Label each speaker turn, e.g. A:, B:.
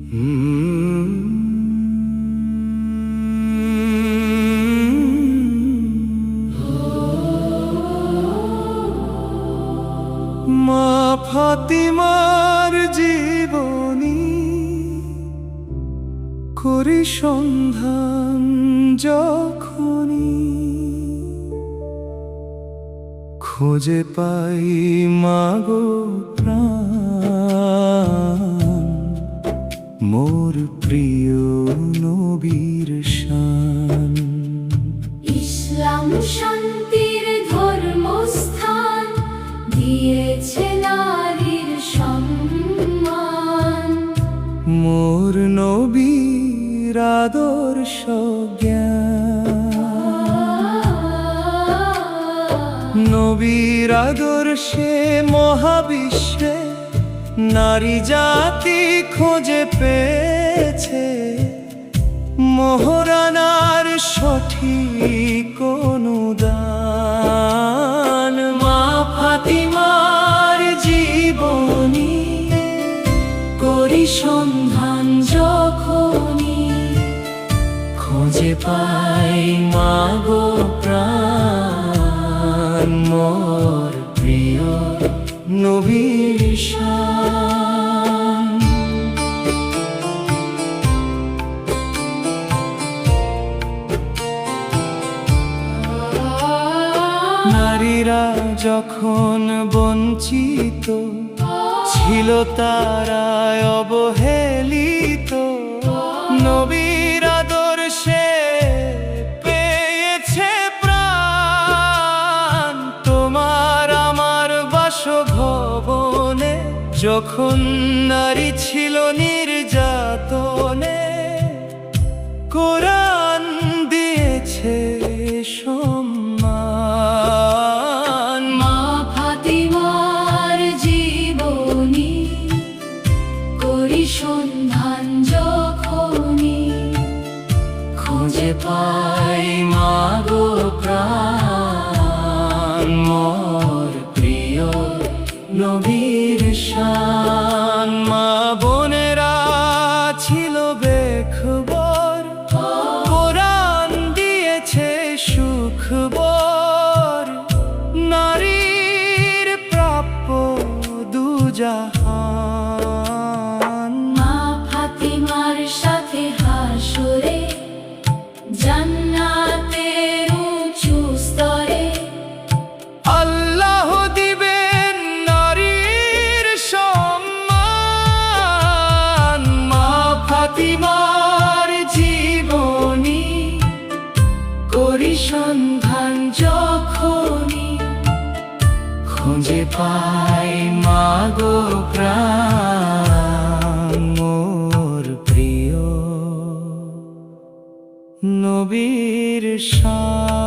A: মা ফাতিমার জীবনী করি সন্ধান যখনই, খুঁজে পাই মাগো প্রাণ মোর প্রিয় নবীর শান।
B: ইসলাম শান্তির ধর্মস্থান, দিয়েছে নারীর সম্মান।
A: মোর নবীর আদর্শ জ্ঞান, নবীর আদর্শে মহাবিশ্বে নারী জাতি খোঁজে পেয়েছে মহারানার সঠিক অনুদান। মা ফাতিমার জীবনী করি সন্ধান যখনই, খুঁজে পাই মাগো প্রাণ মোর প্রিয় নবীর শান। নারীরা যখন বঞ্চিত ছিল, তারা অবহেলিত, নবীর আদর্শে পেয়েছে প্রাণ। তোমার আমার বাসভবনে যখন নারী ছিল নির্যাতনে, কোরআন দিয়েছে সম্মান।
B: মা ফাতিমার জীবনী করি সন্ধান যখনই, খুঁজে পাই মাগো প্রাণ মোর প্রিয় নবীর শান।
A: মা বোনেরা ছিল বেখবর, কোরআন দিয়েছে সুখবর, নারীর প্রাপ্য দুজাহান।
B: মা ফাতিমার সাথে হাসরে জান্নাতের উঁচু স্তরে,
A: আল্লাহ দিবেন নারীর সম্মান। মা ফাতিমার জীবনী করি সন্ধান যখনই, খুঁজে পাই মাগো প্রাণ মোর প্রিয় নবীর শান।